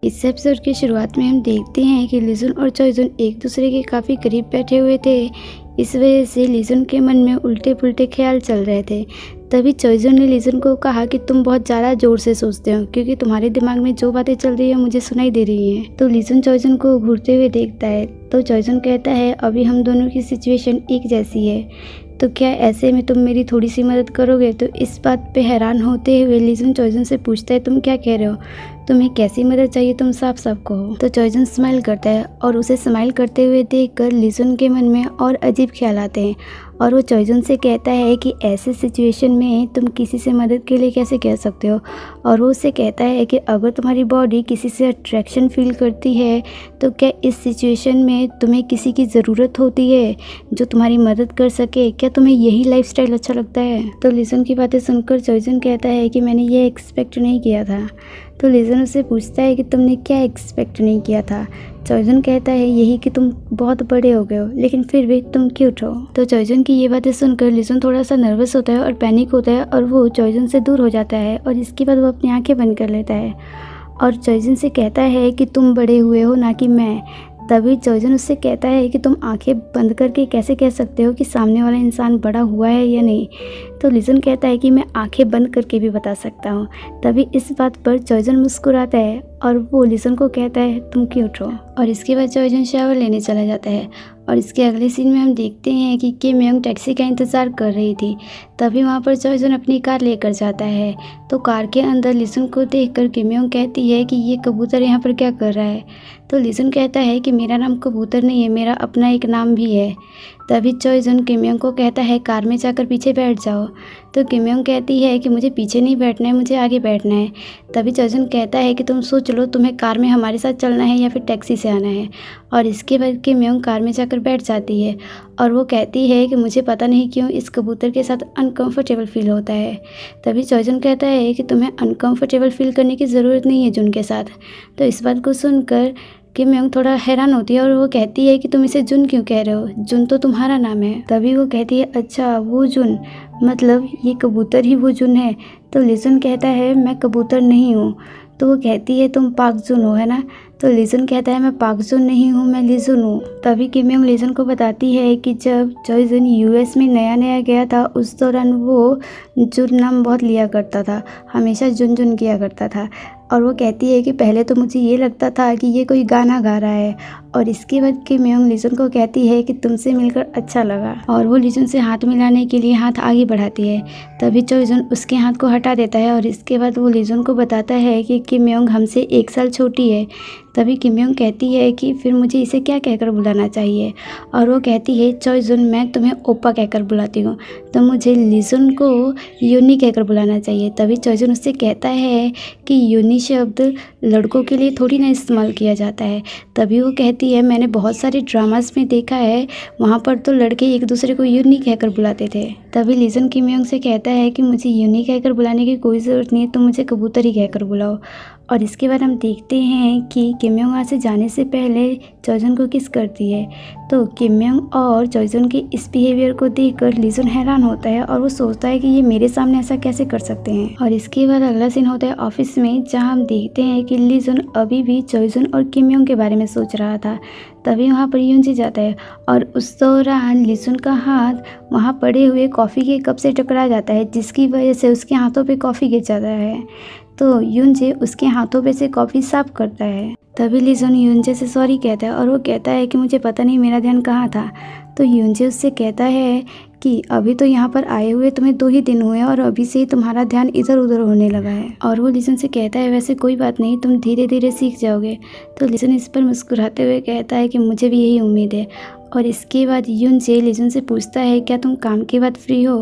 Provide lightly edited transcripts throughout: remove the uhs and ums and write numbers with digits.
इस एपिसोड की शुरुआत में हम देखते हैं कि लीजुन और चॉयजुन एक दूसरे के काफ़ी करीब बैठे हुए थे। इस वजह से लीजुन के मन में उल्टे पुल्टे ख्याल चल रहे थे। तभी चॉयजुन ने लीजुन को कहा कि तुम बहुत ज़्यादा ज़ोर से सोचते हो, क्योंकि तुम्हारे दिमाग में जो बातें चल रही है मुझे सुनाई दे रही हैं। तो लीजुन चॉयजुन को घूरते हुए देखता है। तो चॉयजुन कहता है, अभी हम दोनों की सिचुएशन एक जैसी है, तो क्या ऐसे में तुम मेरी थोड़ी सी मदद करोगे? तो इस बात पे हैरान होते हुए लीजुन चॉयजुन से पूछता है, तुम क्या कह रहे हो? तुम्हें कैसी मदद चाहिए, तुम साफ साफ कहो। तो चॉयजुन स्माइल करता है और उसे स्माइल करते हुए देखकर लीजुन के मन में और अजीब ख्याल आते हैं और वो चॉयजुन से कहता है कि ऐसे सिचुएशन में तुम किसी से मदद के लिए कैसे कह सकते हो। और वो उससे कहता है कि अगर तुम्हारी बॉडी किसी से अट्रैक्शन फील करती है तो क्या इस सिचुएशन में तुम्हें किसी की ज़रूरत होती है जो तुम्हारी मदद कर सके? क्या तुम्हें यही लाइफस्टाइल अच्छा लगता है? तो लीजुन की बातें सुनकर चॉयजुन कहता है कि मैंने ये एक्सपेक्ट नहीं किया था। तो लीजुन उससे पूछता है कि तुमने क्या एक्सपेक्ट नहीं किया था? चॉयजुन कहता है, यही कि तुम बहुत बड़े हो गए हो, लेकिन फिर भी तुम क्यूट हो। तो चॉयजुन की ये बातें सुनकर लीजुन थोड़ा सा नर्वस होता है और पैनिक होता है और वो चॉयजुन से दूर हो जाता है और इसके बाद वो अपनी आंखें बंद कर लेता है और चॉयजुन से कहता है कि तुम बड़े हुए हो, ना कि मैं। तभी चॉयजुन उससे कहता है कि तुम आंखें बंद करके कैसे कह सकते हो कि सामने वाला इंसान बड़ा हुआ है या नहीं? तो लीजुन कहता है कि मैं आंखें बंद करके भी बता सकता हूँ। तभी इस बात पर चॉयजुन मुस्कुराता है और वो लीजुन को कहता है, तुम क्यूट हो। और इसके बाद चॉयजुन शावर लेने चला जाता है और इसके अगले सीन में हम देखते हैं कि किम यंग टैक्सी का इंतज़ार कर रही थी। तभी वहाँ पर चॉयजुन अपनी कार लेकर जाता है। तो कार के अंदर लीजुन को देखकर किम यंग कहती है कि ये कबूतर यहाँ पर क्या कर रहा है? तो लीजुन कहता है कि मेरा नाम कबूतर नहीं है, मेरा अपना एक नाम भी है। तभी चॉयजुन किम यंग को कहता है, कार में जाकर पीछे बैठ जाओ। तो किम यंग कहती है कि मुझे पीछे नहीं बैठना है, मुझे आगे बैठना है। तभी चॉयजुन कहता है कि तुम सोच लो, तुम्हें कार में हमारे साथ चलना है या फिर टैक्सी से आना है। और इसके बाद किम यंग कार में जाकर बैठ जाती है और वो कहती है कि मुझे पता नहीं क्यों इस कबूतर के साथ अनकंफर्टेबल फील होता है। तभी चॉयजुन कहता है कि तुम्हें अनकंफर्टेबल फील करने की ज़रूरत नहीं है जुन के साथ। तो इस बात को सुनकर किम यंग थोड़ा हैरान होती है और वो कहती है कि तुम इसे जुन क्यों कह रहे हो? जुन तो तुम्हारा नाम है। तभी वो कहती है, अच्छा वो जुन, मतलब ये कबूतर ही वो जुन है? तो लीजुन कहता है, मैं कबूतर नहीं हूँ। तो वो कहती है, तुम पाक जुन हो, है ना? तो लीजुन कहता है, मैं पाक जुन नहीं हूँ, मैं लीजुन हूँ। तभी किम यंग लीजुन को बताती है कि जब चॉयजुन यूएस में नया नया गया था उस दौरान वो जुन नाम बहुत लिया करता था, हमेशा जुन जुन किया करता था। और वो कहती है कि पहले तो मुझे ये लगता था कि ये कोई गाना गा रहा है। और इसके बाद किम यंग लीजुन को कहती है कि तुमसे मिलकर अच्छा लगा और वो लीजुन से हाथ मिलाने के लिए हाथ आगे बढ़ाती है। तभी चॉयजुन उसके हाथ को हटा देता है और इसके बाद वो लीजुन को बताता है कि किम यंग हमसे 1 साल छोटी है। तभी किम यंग कहती है कि फिर मुझे इसे क्या कहकर बुलाना चाहिए? और वो कहती है, चॉयजुन मैं तुम्हें ओप्पा कहकर बुलाती हूँ, तो मुझे लीजुन को यूनी कहकर बुलाना चाहिए। तभी चॉयजुन उससे कहता है कि यूनी शब्द लड़कों के लिए थोड़ी ना इस्तेमाल किया जाता है। तभी वो कहती है, मैंने बहुत सारे ड्रामास में देखा है, वहाँ पर तो लड़के एक दूसरे को यूनी कहकर बुलाते थे। तभी लीजुन किम यंग से कहता है कि मुझे यूनी कहकर बुलाने की कोई ज़रूरत नहीं है, तुम मुझे कबूतर ही कहकर बुलाओ। और इसके बाद हम देखते हैं कि किम यंग वहाँ से जाने से पहले चॉयजुन को किस करती है। तो किम यंग और चॉयजुन के इस बिहेवियर को देखकर लीजुन हैरान होता है और वो सोचता है कि ये मेरे सामने ऐसा कैसे कर सकते हैं। और इसके बाद अगला सीन होता है ऑफिस में, जहाँ हम देखते हैं कि लीजुन अभी भी चॉयजुन और किम यंग के बारे में सोच रहा था। तभी वहाँ पर यूनजी जाता है और उस दौरान लीजुन का हाथ वहाँ पड़े हुए कॉफ़ी के कप से टकरा जाता है, जिसकी वजह से उसके हाथों पे कॉफ़ी गिर जाता है। तो यूनजे उसके हाथों पे से कॉफ़ी साफ करता है। तभी लीजुन यूनजे से सॉरी कहता है और वो कहता है कि मुझे पता नहीं मेरा ध्यान कहाँ था। तो यूनजे उससे कहता है कि अभी तो यहाँ पर आए हुए तुम्हें 2 ही दिन हुए और अभी से ही तुम्हारा ध्यान इधर उधर होने लगा है। और वो लीजुन से कहता है, वैसे कोई बात नहीं, तुम धीरे धीरे सीख जाओगे। तो लीजुन इस पर मुस्कुराते हुए कहता है कि मुझे भी यही उम्मीद है। और इसके बाद यूनजे लीजुन से पूछता है, क्या तुम काम के बाद फ्री हो?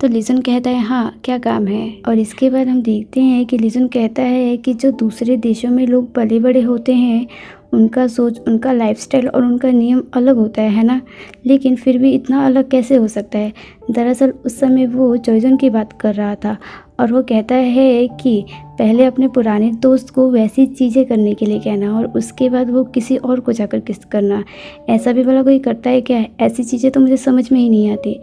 तो लीजुन कहता है, हाँ, क्या काम है? और इसके बाद हम देखते हैं कि लीजुन कहता है कि जो दूसरे देशों में लोग पले बड़े होते हैं उनका सोच, उनका लाइफस्टाइल और उनका नियम अलग होता है ना? लेकिन फिर भी इतना अलग कैसे हो सकता है? दरअसल उस समय वो चॉयजुन की बात कर रहा था और वो कहता है कि पहले अपने पुराने दोस्त को वैसी चीज़ें करने के लिए कहना और उसके बाद वो किसी और को जाकर किस करना। ऐसा भी भला कोई करता है क्या? ऐसी चीज़ें तो मुझे समझ में ही नहीं आती।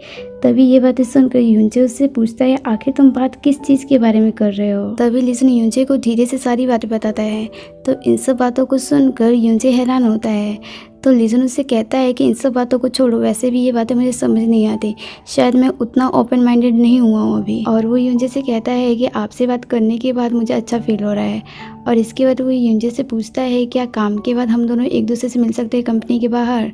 तभी ये बातें सुनकर यूनजे उससे पूछता है, आखिर तुम बात किस चीज़ के बारे में कर रहे हो? तभी लीजुन यूनजे को धीरे से सारी बातें बताता है। तो इन सब बातों को सुनकर यूनजे हैरान होता है। तो लीजुन उससे कहता है कि इन सब बातों को छोड़ो, वैसे भी ये बातें मुझे समझ नहीं आती, शायद मैं उतना ओपन माइंडेड नहीं हुआ हूँ अभी। और वो यूनजे से कहता है कि आपसे बात करने के बाद मुझे अच्छा फील हो रहा है। और इसके बाद वो यूनजे से पूछता है क्या काम के बाद हम दोनों एक दूसरे से मिल सकते हैं कंपनी के बाहर?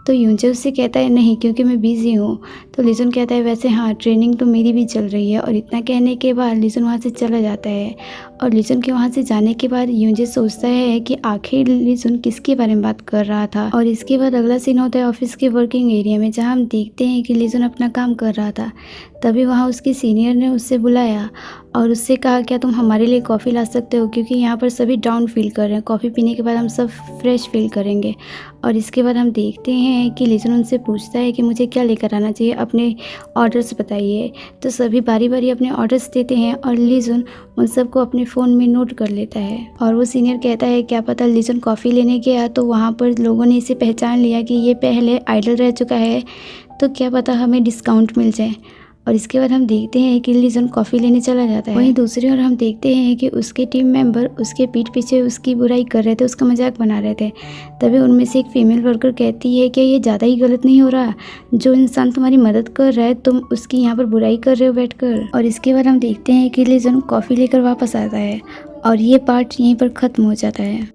तो यूनजे उससे कहता है नहीं, क्योंकि मैं बिज़ी हूँ। तो लीजुन कहता है वैसे हाँ, ट्रेनिंग तो मेरी भी चल रही है। और इतना कहने के बाद लीजुन वहाँ से चला जाता है। और लीजुन के वहाँ से जाने के बाद यूनजे सोचता है कि आखिर लीजुन किसके बारे में बात कर रहा था। और इसके बाद अगला सीन होता है ऑफिस के वर्किंग एरिया में, जहाँ हम देखते हैं कि लीजुन अपना काम कर रहा था। तभी वहाँ उसके सीनियर ने उससे बुलाया और उससे कहा क्या तुम हमारे लिए कॉफ़ी ला सकते हो, क्योंकि यहाँ पर सभी डाउन फील कर रहे हैं, कॉफ़ी पीने के बाद हम सब फ्रेश फील करेंगे। और इसके बाद हम देखते हैं कि लीजुन उनसे पूछता है कि मुझे क्या लेकर आना चाहिए, अपने ऑर्डर्स बताइए। तो सभी बारी बारी अपने ऑर्डर्स देते हैं और लीजुन उन सबको अपने फ़ोन में नोट कर लेता है। और वो सीनियर कहता है क्या पता लीजुन कॉफ़ी लेने गया तो वहाँ पर लोगों ने इसे पहचान लिया कि ये पहले आइडल रह चुका है, तो क्या पता हमें डिस्काउंट मिल जाए। और इसके बाद हम देखते हैं कि लीजुन कॉफ़ी लेने चला जाता है। वहीं दूसरी ओर हम देखते हैं कि उसके टीम मेंबर उसके पीठ पीछे उसकी बुराई कर रहे थे, उसका मजाक बना रहे थे। तभी उनमें से एक फीमेल वर्कर कहती है कि ये ज़्यादा ही गलत नहीं हो रहा, जो इंसान तुम्हारी मदद कर रहा है तुम उसकी यहाँ पर बुराई कर रहे हो बैठकर। और इसके बाद हम देखते हैं कि लीजुन कॉफ़ी लेकर वापस आता है और ये पार्ट यहीं पर ख़त्म हो जाता है।